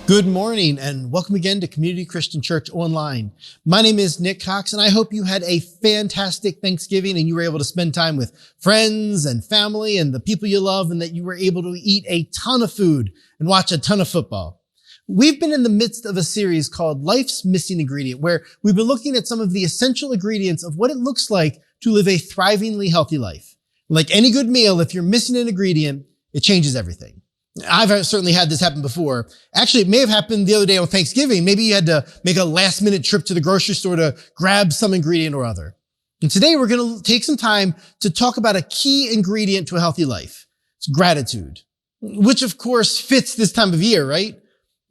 Good morning and welcome again to Community Christian Church Online. My name is Nick Cox and I hope you had a fantastic Thanksgiving and you were able to spend time with friends and family and the people you love and that you were able to eat a ton of food and watch a ton of football. We've been in the midst of a series called Life's Missing Ingredient, where we've been looking at some of the essential ingredients of what it looks like to live a thrivingly healthy life. Like any good meal, if you're missing an ingredient, it changes everything. I've certainly had this happen before. Actually, it may have happened the other day on Thanksgiving. Maybe you had to make a last minute trip to the grocery store to grab some ingredient or other. And today we're going to take some time to talk about a key ingredient to a healthy life. It's gratitude, which of course fits this time of year, right?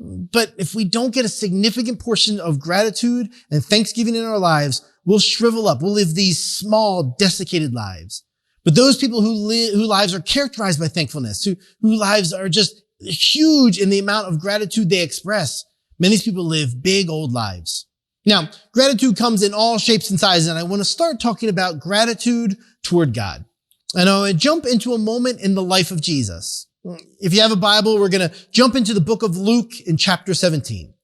But if we don't get a significant portion of gratitude and thanksgiving in our lives, we'll shrivel up. We'll live these small, desiccated lives. But those people whose lives are characterized by thankfulness, whose lives are just huge in the amount of gratitude they express, many people live big old lives. Now, gratitude comes in all shapes and sizes, and I want to start talking about gratitude toward God. And I want to jump into a moment in the life of Jesus. If you have a Bible, we're going to jump into the book of Luke in chapter 17.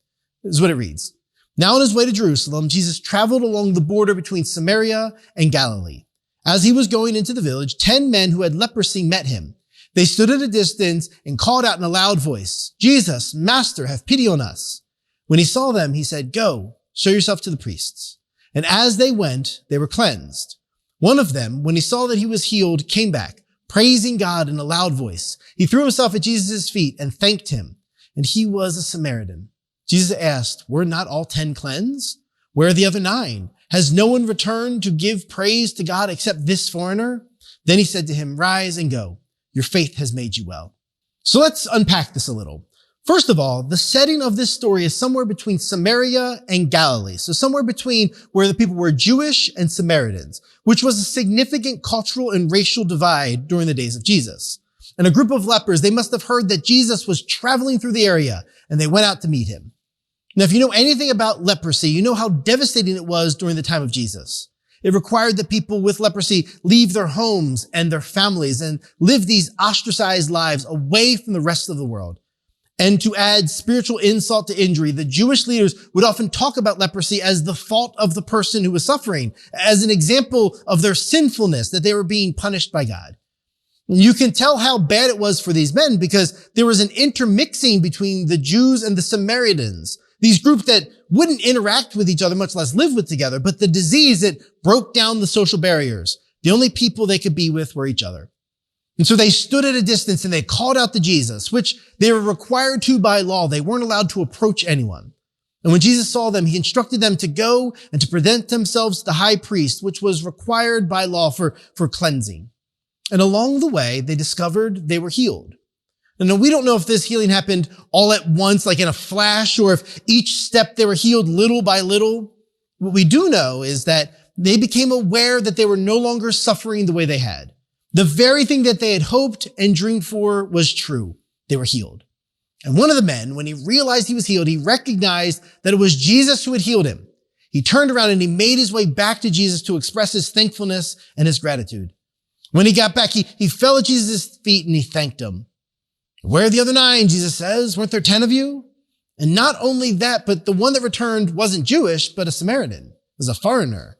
This is what it reads. Now on his way to Jerusalem, Jesus traveled along the border between Samaria and Galilee. As he was going into the village, 10 men who had leprosy met him. They stood at a distance and called out in a loud voice, "Jesus, Master, have pity on us." When he saw them, he said, "Go, show yourself to the priests." And as they went, they were cleansed. One of them, when he saw that he was healed, came back, praising God in a loud voice. He threw himself at Jesus' feet and thanked him. And he was a Samaritan. Jesus asked, "Were not all 10 cleansed? Where are the other 9? Has no one returned to give praise to God except this foreigner?" Then he said to him, "Rise and go. Your faith has made you well." So let's unpack this a little. First of all, the setting of this story is somewhere between Samaria and Galilee. So somewhere between where the people were Jewish and Samaritans, which was a significant cultural and racial divide during the days of Jesus. And a group of lepers, they must have heard that Jesus was traveling through the area and they went out to meet him. Now, if you know anything about leprosy, you know how devastating it was during the time of Jesus. It required that people with leprosy leave their homes and their families and live these ostracized lives away from the rest of the world. And to add spiritual insult to injury, the Jewish leaders would often talk about leprosy as the fault of the person who was suffering, as an example of their sinfulness, that they were being punished by God. You can tell how bad it was for these men because there was an intermixing between the Jews and the Samaritans. These groups that wouldn't interact with each other, much less live with together, but the disease that broke down the social barriers. The only people they could be with were each other. And so they stood at a distance and they called out to Jesus, which they were required to by law. They weren't allowed to approach anyone. And when Jesus saw them, he instructed them to go and to present themselves to the high priest, which was required by law for cleansing. And along the way, they discovered they were healed. And we don't know if this healing happened all at once, like in a flash, or if each step they were healed little by little. What we do know is that they became aware that they were no longer suffering the way they had. The very thing that they had hoped and dreamed for was true. They were healed. And one of the men, when he realized he was healed, he recognized that it was Jesus who had healed him. He turned around and he made his way back to Jesus to express his thankfulness and his gratitude. When he got back, he fell at Jesus' feet and he thanked him. "Where are the other 9?" Jesus says. "Weren't there 10 of you?" And not only that, but the one that returned wasn't Jewish, but a Samaritan. It was a foreigner.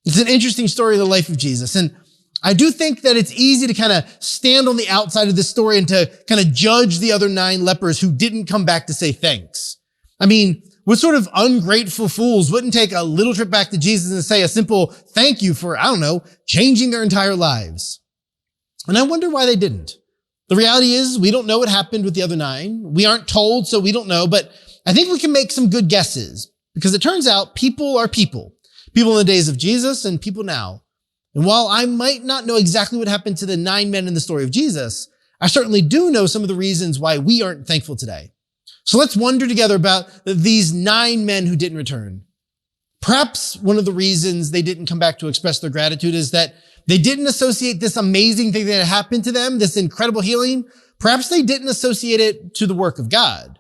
It's an interesting story of the life of Jesus. And I do think that it's easy to kind of stand on the outside of this story and to kind of judge the other 9 lepers who didn't come back to say thanks. I mean, what sort of ungrateful fools wouldn't take a little trip back to Jesus and say a simple thank you for, changing their entire lives? And I wonder why they didn't. The reality is we don't know what happened with the other 9. We aren't told, so we don't know, but I think we can make some good guesses because it turns out people are people. People in the days of Jesus and people now. And while I might not know exactly what happened to the 9 men in the story of Jesus, I certainly do know some of the reasons why we aren't thankful today. So let's wonder together about these 9 men who didn't return. Perhaps one of the reasons they didn't come back to express their gratitude is that they didn't associate this amazing thing that had happened to them, this incredible healing. Perhaps they didn't associate it to the work of God.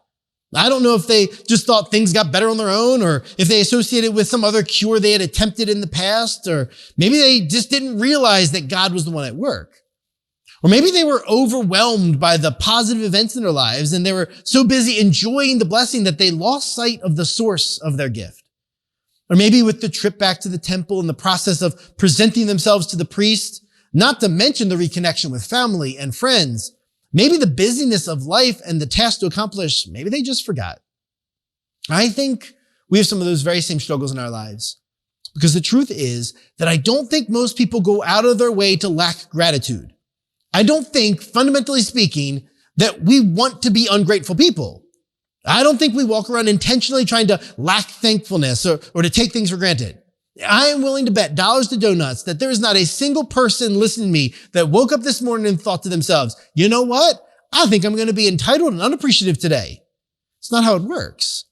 I don't know if they just thought things got better on their own or if they associated it with some other cure they had attempted in the past, or maybe they just didn't realize that God was the one at work. Or maybe they were overwhelmed by the positive events in their lives and they were so busy enjoying the blessing that they lost sight of the source of their gift. Or maybe with the trip back to the temple and the process of presenting themselves to the priest, not to mention the reconnection with family and friends, maybe the busyness of life and the task to accomplish, maybe they just forgot. I think we have some of those very same struggles in our lives. Because the truth is that I don't think most people go out of their way to lack gratitude. I don't think, fundamentally speaking, that we want to be ungrateful people. I don't think we walk around intentionally trying to lack thankfulness or to take things for granted. I am willing to bet dollars to donuts that there is not a single person listening to me that woke up this morning and thought to themselves, you know what? I think I'm going to be entitled and unappreciative today. It's not how it works.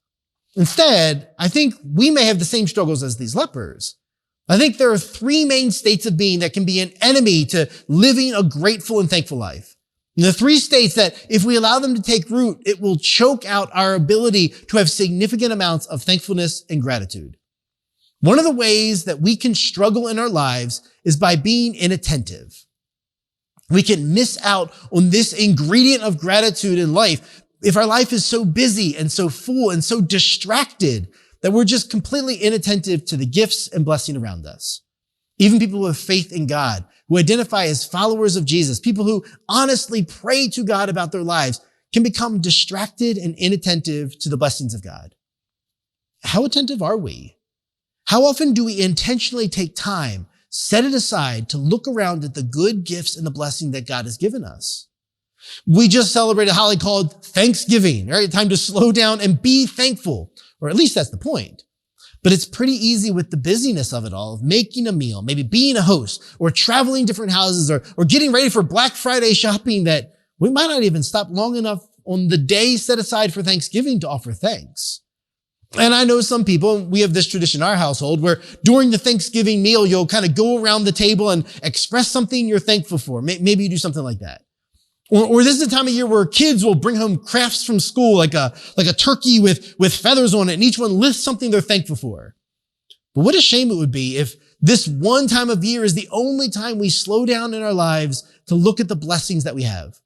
Instead, I think we may have the same struggles as these lepers. I think there are three main states of being that can be an enemy to living a grateful and thankful life. And the three states that if we allow them to take root, it will choke out our ability to have significant amounts of thankfulness and gratitude. One of the ways that we can struggle in our lives is by being inattentive. We can miss out on this ingredient of gratitude in life if our life is so busy and so full and so distracted that we're just completely inattentive to the gifts and blessing around us. Even people who have faith in God, who identify as followers of Jesus, people who honestly pray to God about their lives, can become distracted and inattentive to the blessings of God. How attentive are we? How often do we intentionally take time, set it aside to look around at the good gifts and the blessing that God has given us? We just celebrated a holiday called Thanksgiving, right? Time to slow down and be thankful, or at least that's the point. But it's pretty easy with the busyness of it all, of making a meal, maybe being a host, or traveling different houses, or getting ready for Black Friday shopping, that we might not even stop long enough on the day set aside for Thanksgiving to offer thanks. And I know some people, we have this tradition in our household where during the Thanksgiving meal, you'll kind of go around the table and express something you're thankful for. Maybe you do something like that. Or this is the time of year where kids will bring home crafts from school, like a turkey with feathers on it, and each one lists something they're thankful for. But what a shame it would be if this one time of year is the only time we slow down in our lives to look at the blessings that we have.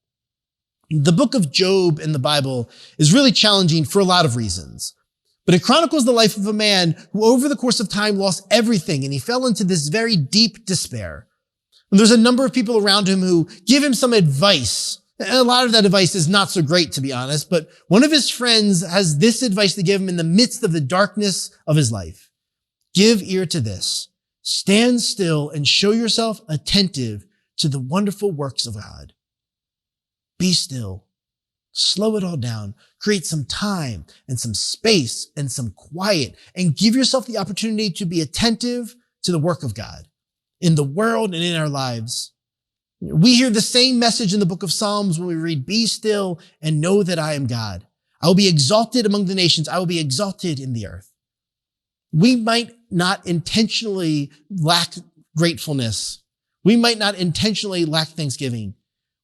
The book of Job in the Bible is really challenging for a lot of reasons. But it chronicles the life of a man who over the course of time lost everything, and he fell into this very deep despair. And there's a number of people around him who give him some advice. And a lot of that advice is not so great, to be honest, but one of his friends has this advice to give him in the midst of the darkness of his life. Give ear to this. Stand still and show yourself attentive to the wonderful works of God. Be still. Slow it all down. Create some time and some space and some quiet, and give yourself the opportunity to be attentive to the work of God in the world and in our lives. We hear the same message in the book of Psalms when we read, be still and know that I am God. I will be exalted among the nations. I will be exalted in the earth. We might not intentionally lack gratefulness. We might not intentionally lack thanksgiving.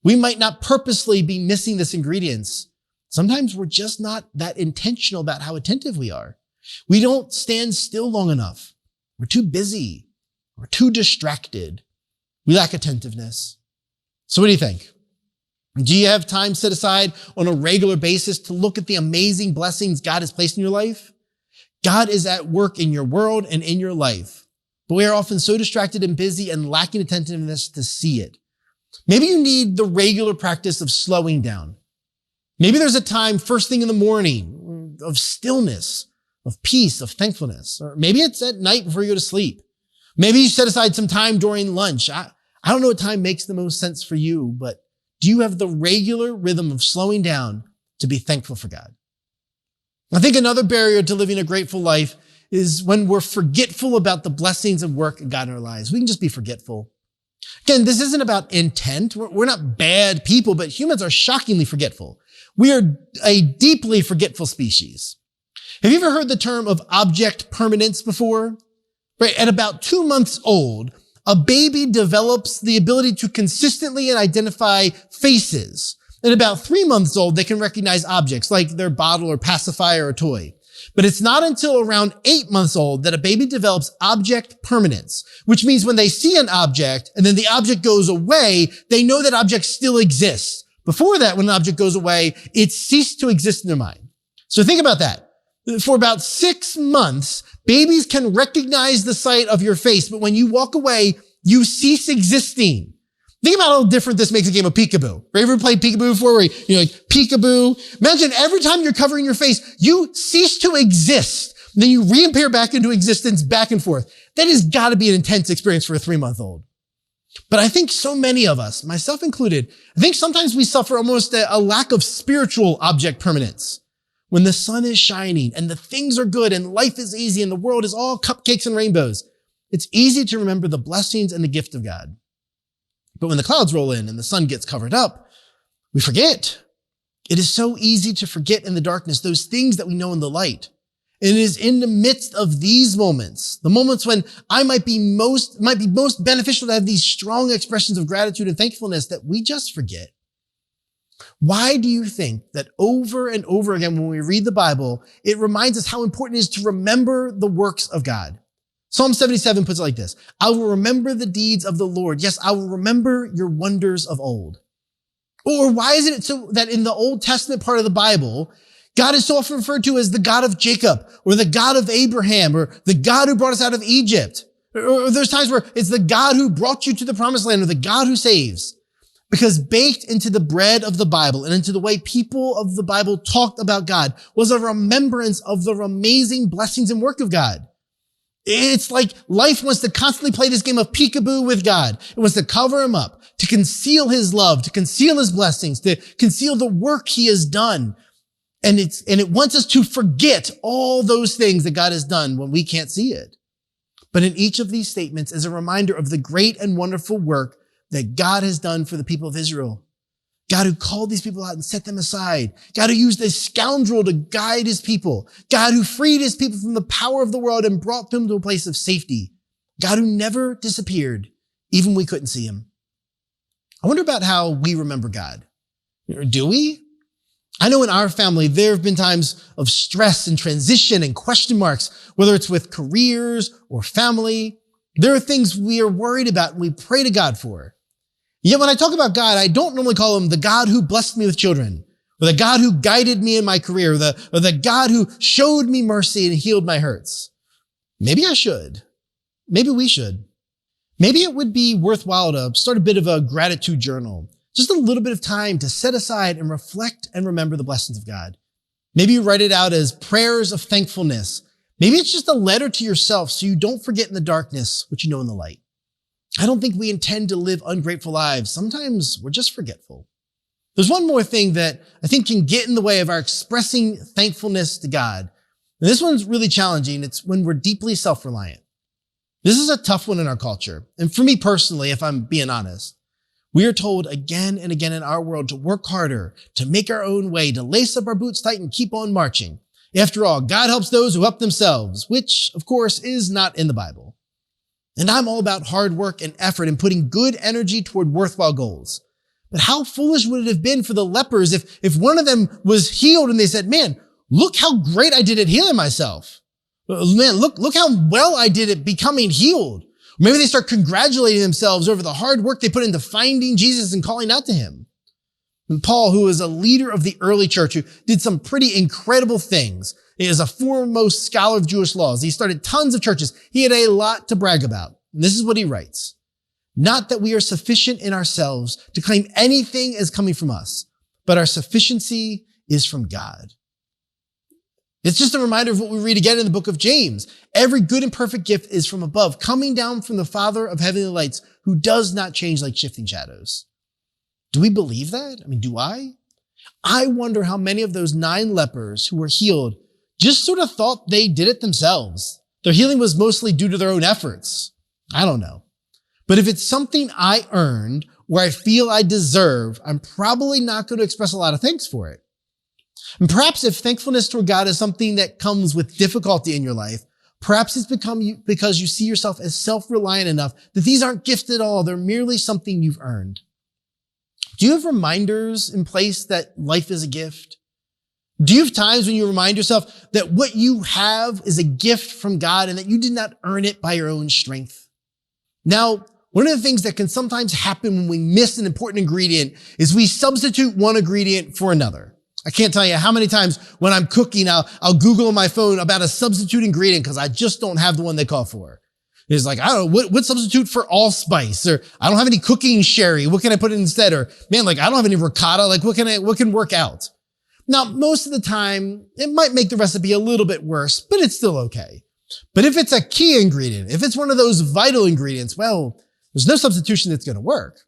We might not purposely be missing this ingredients. Sometimes we're just not that intentional about how attentive we are. We don't stand still long enough. We're too busy. We're too distracted. We lack attentiveness. So what do you think? Do you have time set aside on a regular basis to look at the amazing blessings God has placed in your life? God is at work in your world and in your life, but we are often so distracted and busy and lacking attentiveness to see it. Maybe you need the regular practice of slowing down. Maybe there's a time first thing in the morning of stillness, of peace, of thankfulness. Or maybe it's at night before you go to sleep. Maybe you set aside some time during lunch. I don't know what time makes the most sense for you, but do you have the regular rhythm of slowing down to be thankful for God? I think another barrier to living a grateful life is when we're forgetful about the blessings and work of God in our lives. We can just be forgetful. Again, this isn't about intent. We're not bad people, but humans are shockingly forgetful. We are a deeply forgetful species. Have you ever heard the term of object permanence before? Right, at about 2 months old, a baby develops the ability to consistently identify faces. At about 3 months old, they can recognize objects like their bottle or pacifier or toy. But it's not until around 8 months old that a baby develops object permanence, which means when they see an object and then the object goes away, they know that object still exists. Before that, when an object goes away, it ceased to exist in their mind. So think about that. For about 6 months, babies can recognize the sight of your face, but when you walk away, you cease existing. Think about how different this makes a game of peekaboo. Have you ever played peekaboo before where you're like, peekaboo? Imagine every time you're covering your face, you cease to exist. Then you reappear back into existence, back and forth. That has got to be an intense experience for a 3-month-old. But I think so many of us, myself included, I think sometimes we suffer almost a lack of spiritual object permanence. When the sun is shining and the things are good and life is easy and the world is all cupcakes and rainbows, it's easy to remember the blessings and the gift of God. But when the clouds roll in and the sun gets covered up, we forget. It is so easy to forget in the darkness those things that we know in the light. And it is in the midst of these moments, the moments when I might be most beneficial to have these strong expressions of gratitude and thankfulness, that we just forget. Why do you think that over and over again when we read the Bible, it reminds us how important it is to remember the works of God? Psalm 77 puts it like this: I will remember the deeds of the Lord. Yes, I will remember your wonders of old. Or why is it so that in the Old Testament part of the Bible, God is so often referred to as the God of Jacob, or the God of Abraham, or the God who brought us out of Egypt? Or there's times where it's the God who brought you to the promised land, or the God who saves. Because baked into the bread of the Bible and into the way people of the Bible talked about God was a remembrance of the amazing blessings and work of God. It's like life wants to constantly play this game of peekaboo with God. It wants to cover him up, to conceal his love, to conceal his blessings, to conceal the work he has done. And it wants us to forget all those things that God has done when we can't see it. But in each of these statements is a reminder of the great and wonderful work that God has done for the people of Israel. God who called these people out and set them aside. God who used a scoundrel to guide his people. God who freed his people from the power of the world and brought them to a place of safety. God who never disappeared, even when we couldn't see him. I wonder about how we remember God. Do we? I know in our family, there have been times of stress and transition and question marks, whether it's with careers or family. There are things we are worried about and we pray to God for. Yet when I talk about God, I don't normally call him the God who blessed me with children, or the God who guided me in my career, or the God who showed me mercy and healed my hurts. Maybe I should. Maybe we should. Maybe it would be worthwhile to start a bit of a gratitude journal. Just a little bit of time to set aside and reflect and remember the blessings of God. Maybe you write it out as prayers of thankfulness. Maybe it's just a letter to yourself so you don't forget in the darkness what you know in the light. I don't think we intend to live ungrateful lives. Sometimes we're just forgetful. There's one more thing that I think can get in the way of our expressing thankfulness to God. And this one's really challenging. It's when we're deeply self-reliant. This is a tough one in our culture. And for me personally, if I'm being honest, we are told again and again in our world to work harder, to make our own way, to lace up our boots tight and keep on marching. After all, God helps those who help themselves, which of course is not in the Bible. And I'm all about hard work and effort and putting good energy toward worthwhile goals. But how foolish would it have been for the lepers if one of them was healed and they said, man, look how great I did at healing myself. Man, look how well I did at becoming healed. Maybe they start congratulating themselves over the hard work they put into finding Jesus and calling out to him. And Paul, who was a leader of the early church, who did some pretty incredible things, is a foremost scholar of Jewish laws. He started tons of churches. He had a lot to brag about. And this is what he writes. Not that we are sufficient in ourselves to claim anything as coming from us, but our sufficiency is from God. It's just a reminder of what we read again in the book of James. Every good and perfect gift is from above, coming down from the Father of heavenly lights, who does not change like shifting shadows. Do we believe that? I mean, do I? I wonder how many of those 9 lepers who were healed just sort of thought they did it themselves. Their healing was mostly due to their own efforts. I don't know. But if it's something I earned or I feel I deserve, I'm probably not going to express a lot of thanks for it. And perhaps if thankfulness toward God is something that comes with difficulty in your life, perhaps it's because you see yourself as self-reliant enough that these aren't gifts at all. They're merely something you've earned. Do you have reminders in place that life is a gift? Do you have times when you remind yourself that what you have is a gift from God and that you did not earn it by your own strength? Now, one of the things that can sometimes happen when we miss an important ingredient is we substitute one ingredient for another. I can't tell you how many times when I'm cooking, I'll Google on my phone about a substitute ingredient because I just don't have the one they call for. It's like, I don't know, what substitute for allspice? Or I don't have any cooking sherry. What can I put in instead? Or man, like I don't have any ricotta. Like what can work out? Now, most of the time, it might make the recipe a little bit worse, but it's still okay. But if it's a key ingredient, if it's one of those vital ingredients, well, there's no substitution that's going to work.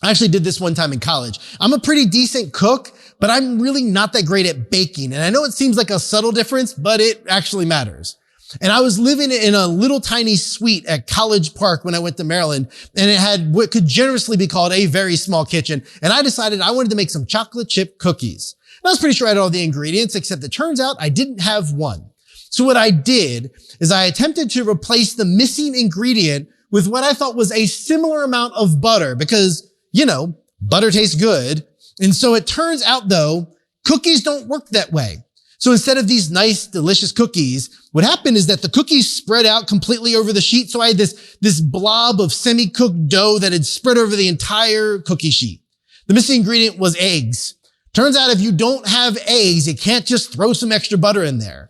I actually did this one time in college. I'm a pretty decent cook, but I'm really not that great at baking. And I know it seems like a subtle difference, but it actually matters. And I was living in a little tiny suite at College Park when I went to Maryland, and it had what could generously be called a very small kitchen. And I decided I wanted to make some chocolate chip cookies. I was pretty sure I had all the ingredients, except it turns out I didn't have one. So what I did is I attempted to replace the missing ingredient with what I thought was a similar amount of butter because, butter tastes good. And so it turns out though, cookies don't work that way. So instead of these nice, delicious cookies, what happened is that the cookies spread out completely over the sheet. So I had this blob of semi-cooked dough that had spread over the entire cookie sheet. The missing ingredient was eggs. Turns out if you don't have eggs, you can't just throw some extra butter in there.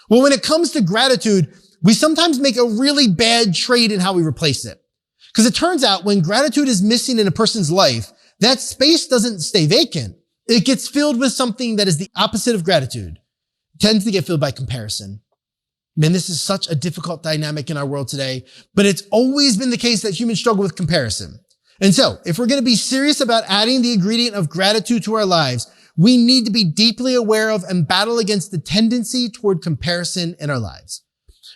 Well, when it comes to gratitude, we sometimes make a really bad trade in how we replace it. Because it turns out when gratitude is missing in a person's life, that space doesn't stay vacant. It gets filled with something that is the opposite of gratitude. It tends to get filled by comparison. Man, this is such a difficult dynamic in our world today, but it's always been the case that humans struggle with comparison. And so, if we're going to be serious about adding the ingredient of gratitude to our lives, we need to be deeply aware of and battle against the tendency toward comparison in our lives.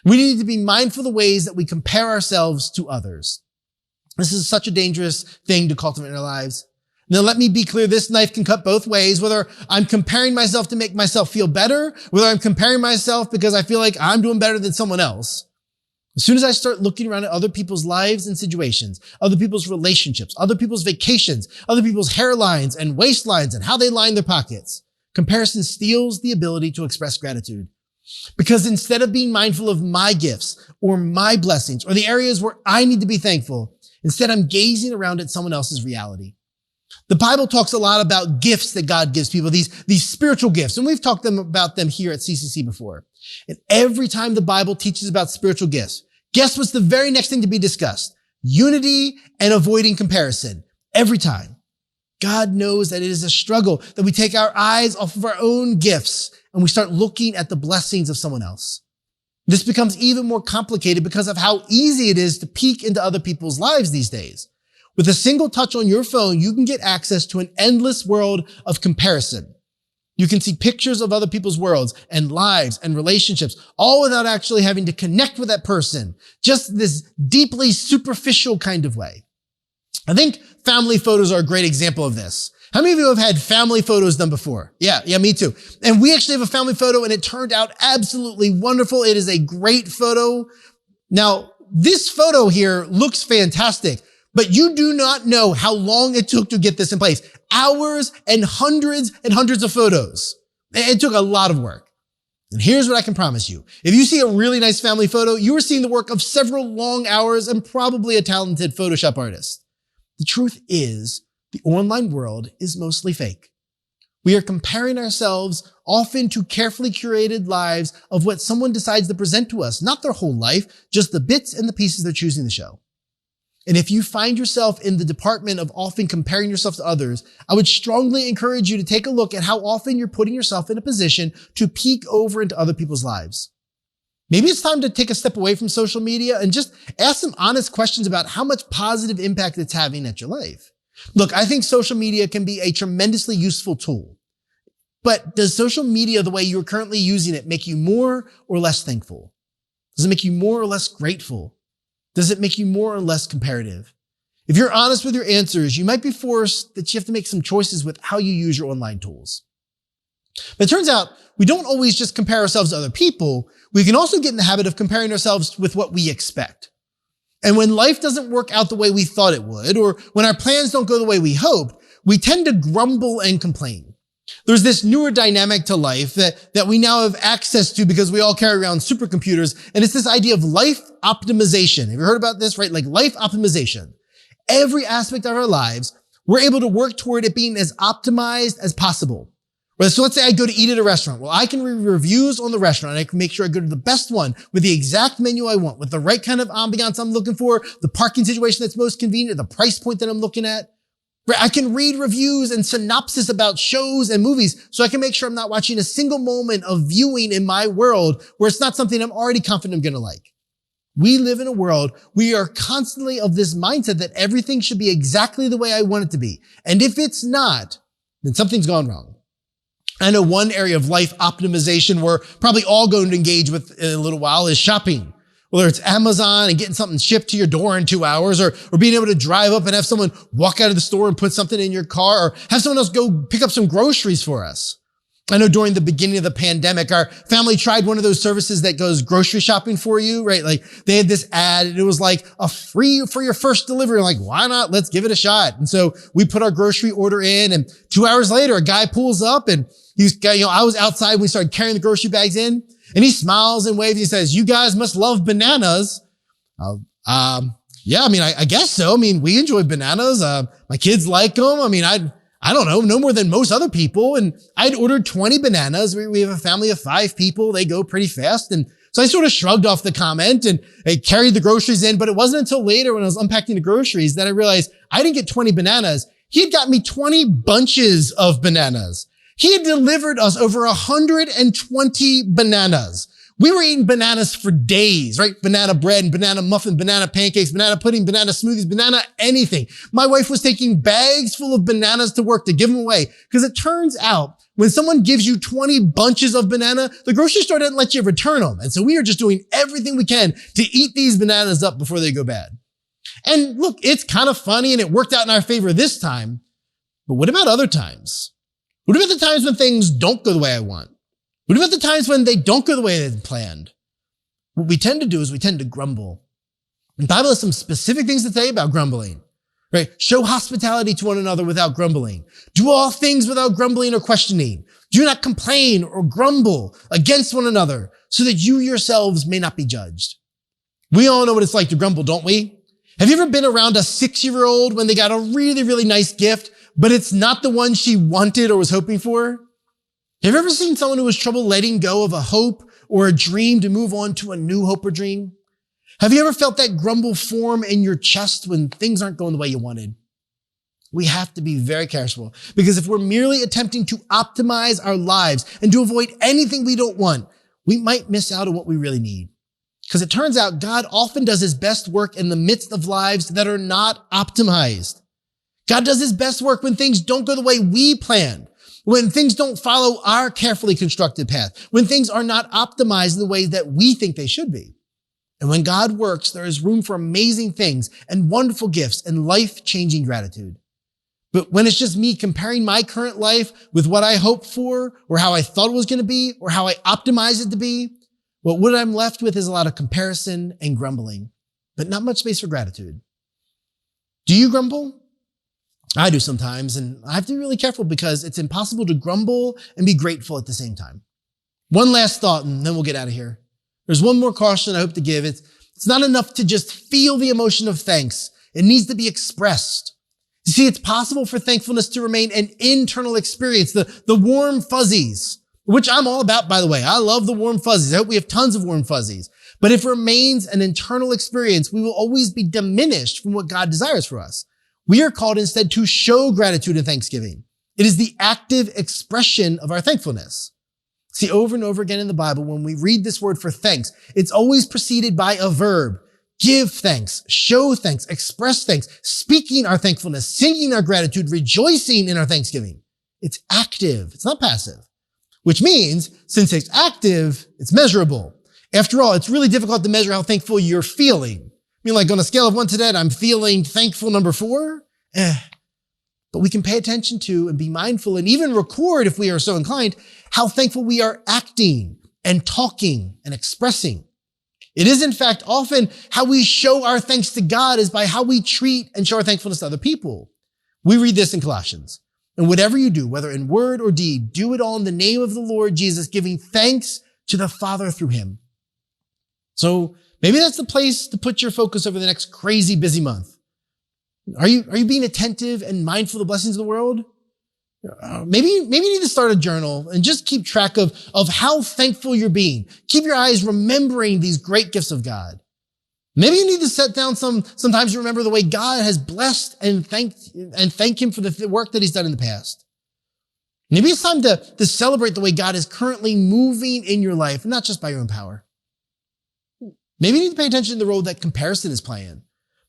We need to be mindful of the ways that we compare ourselves to others. This is such a dangerous thing to cultivate in our lives. Now, let me be clear, this knife can cut both ways, whether I'm comparing myself to make myself feel better, whether I'm comparing myself because I feel like I'm doing better than someone else. As soon as I start looking around at other people's lives and situations, other people's relationships, other people's vacations, other people's hairlines and waistlines and how they line their pockets, comparison steals the ability to express gratitude. Because instead of being mindful of my gifts or my blessings or the areas where I need to be thankful, instead I'm gazing around at someone else's reality. The Bible talks a lot about gifts that God gives people, these spiritual gifts, and we've talked about them here at CCC before. And every time the Bible teaches about spiritual gifts, guess what's the very next thing to be discussed? Unity and avoiding comparison. Every time. God knows that it is a struggle that we take our eyes off of our own gifts and we start looking at the blessings of someone else. This becomes even more complicated because of how easy it is to peek into other people's lives these days. With a single touch on your phone, you can get access to an endless world of comparison. You can see pictures of other people's worlds and lives and relationships, all without actually having to connect with that person. Just this deeply superficial kind of way. I think family photos are a great example of this. How many of you have had family photos done before? Yeah, me too. And we actually have a family photo and it turned out absolutely wonderful. It is a great photo. Now, this photo here looks fantastic, but you do not know how long it took to get this in place. Hours and hundreds of photos. It took a lot of work. And here's what I can promise you. If you see a really nice family photo, you are seeing the work of several long hours and probably a talented Photoshop artist. The truth is, the online world is mostly fake. We are comparing ourselves often to carefully curated lives of what someone decides to present to us, not their whole life, just the bits and the pieces they're choosing to show. And if you find yourself in the department of often comparing yourself to others, I would strongly encourage you to take a look at how often you're putting yourself in a position to peek over into other people's lives. Maybe it's time to take a step away from social media and just ask some honest questions about how much positive impact it's having at your life. Look, I think social media can be a tremendously useful tool. But does social media, the way you're currently using it, make you more or less thankful? Does it make you more or less grateful? Does it make you more or less comparative? If you're honest with your answers, you might be forced that you have to make some choices with how you use your online tools. But it turns out we don't always just compare ourselves to other people. We can also get in the habit of comparing ourselves with what we expect. And when life doesn't work out the way we thought it would, or when our plans don't go the way we hoped, we tend to grumble and complain. There's this newer dynamic to life that we now have access to because we all carry around supercomputers. And it's this idea of life optimization. Have you heard about this, right? Like life optimization. Every aspect of our lives, we're able to work toward it being as optimized as possible. So let's say I go to eat at a restaurant. Well, I can read reviews on the restaurant. I can make sure I go to the best one with the exact menu I want, with the right kind of ambiance I'm looking for, the parking situation that's most convenient, the price point that I'm looking at. I can read reviews and synopsis about shows and movies so I can make sure I'm not watching a single moment of viewing in my world where it's not something I'm already confident I'm going to like. We live in a world, we are constantly of this mindset that everything should be exactly the way I want it to be. And if it's not, then something's gone wrong. I know one area of life optimization we're probably all going to engage with in a little while is shopping. Whether it's Amazon and getting something shipped to your door in 2 hours, or being able to drive up and have someone walk out of the store and put something in your car, or have someone else go pick up some groceries for us. I know during the beginning of the pandemic, our family tried one of those services that goes grocery shopping for you, right? Like they had this ad and it was like a free for your first delivery. I'm like, why not? Let's give it a shot. And so we put our grocery order in, and 2 hours later, a guy pulls up and I was outside when we started carrying the grocery bags in, and he smiles and waves. He says, "You guys must love bananas." Yeah, I guess so. We enjoy bananas. My kids like them. I don't know, no more than most other people. And I'd ordered 20 bananas. We have a family of 5 people. They go pretty fast. And so I sort of shrugged off the comment and I carried the groceries in. But it wasn't until later when I was unpacking the groceries that I realized I didn't get 20 bananas. He had got me 20 bunches of bananas. He had delivered us over 120 bananas. We were eating bananas for days, right? Banana bread, banana muffin, banana pancakes, banana pudding, banana smoothies, banana anything. My wife was taking bags full of bananas to work to give them away, because it turns out when someone gives you 20 bunches of banana, the grocery store doesn't let you return them. And so we are just doing everything we can to eat these bananas up before they go bad. And look, it's kind of funny and it worked out in our favor this time. But what about other times? What about the times when things don't go the way I want? What about the times when they don't go the way they planned? What we tend to do is we tend to grumble. The Bible has some specific things to say about grumbling, right? Show hospitality to one another without grumbling. Do all things without grumbling or questioning. Do not complain or grumble against one another so that you yourselves may not be judged. We all know what it's like to grumble, don't we? Have you ever been around a 6-year-old when they got a really, really nice gift, but it's not the one she wanted or was hoping for? Have you ever seen someone who has trouble letting go of a hope or a dream to move on to a new hope or dream? Have you ever felt that grumble form in your chest when things aren't going the way you wanted? We have to be very careful, because if we're merely attempting to optimize our lives and to avoid anything we don't want, we might miss out on what we really need. Because it turns out God often does his best work in the midst of lives that are not optimized. God does his best work when things don't go the way we planned, when things don't follow our carefully constructed path, when things are not optimized in the way that we think they should be. And when God works, there is room for amazing things and wonderful gifts and life-changing gratitude. But when it's just me comparing my current life with what I hoped for, or how I thought it was going to be, or how I optimized it to be, well, what I'm left with is a lot of comparison and grumbling, but not much space for gratitude. Do you grumble? I do sometimes, and I have to be really careful because it's impossible to grumble and be grateful at the same time. One last thought, and then we'll get out of here. There's one more caution I hope to give. It's not enough to just feel the emotion of thanks. It needs to be expressed. You see, it's possible for thankfulness to remain an internal experience, the warm fuzzies, which I'm all about, by the way. I love the warm fuzzies. I hope we have tons of warm fuzzies. But if it remains an internal experience, we will always be diminished from what God desires for us. We are called instead to show gratitude and thanksgiving. It is the active expression of our thankfulness. See, over and over again in the Bible, when we read this word for thanks, it's always preceded by a verb. Give thanks, show thanks, express thanks, speaking our thankfulness, singing our gratitude, rejoicing in our thanksgiving. It's active. It's not passive, which means since it's active, it's measurable. After all, it's really difficult to measure how thankful you're feeling. Like on a scale of 1 to 10, I'm feeling thankful number 4. But we can pay attention to and be mindful and even record, if we are so inclined, how thankful we are acting and talking and expressing. It is, in fact, often how we show our thanks to God is by how we treat and show our thankfulness to other people. We read this in Colossians. And whatever you do, whether in word or deed, do it all in the name of the Lord Jesus, giving thanks to the Father through him. So maybe that's the place to put your focus over the next crazy busy month. Are you being attentive and mindful of the blessings of the world? Maybe you need to start a journal and just keep track of how thankful you're being. Keep your eyes remembering these great gifts of God. Maybe you need to set down sometimes to remember the way God has blessed and thank him for the work that he's done in the past. Maybe it's time to celebrate the way God is currently moving in your life, not just by your own power. Maybe you need to pay attention to the role that comparison is playing.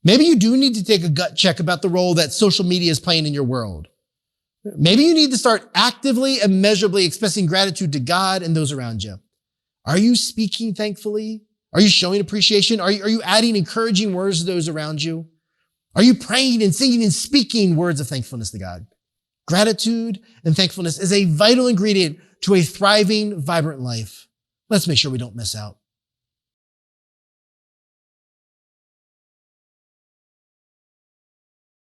Maybe you do need to take a gut check about the role that social media is playing in your world. Maybe you need to start actively and measurably expressing gratitude to God and those around you. Are you speaking thankfully? Are you showing appreciation? Are you adding encouraging words to those around you? Are you praying and singing and speaking words of thankfulness to God? Gratitude and thankfulness is a vital ingredient to a thriving, vibrant life. Let's make sure we don't miss out.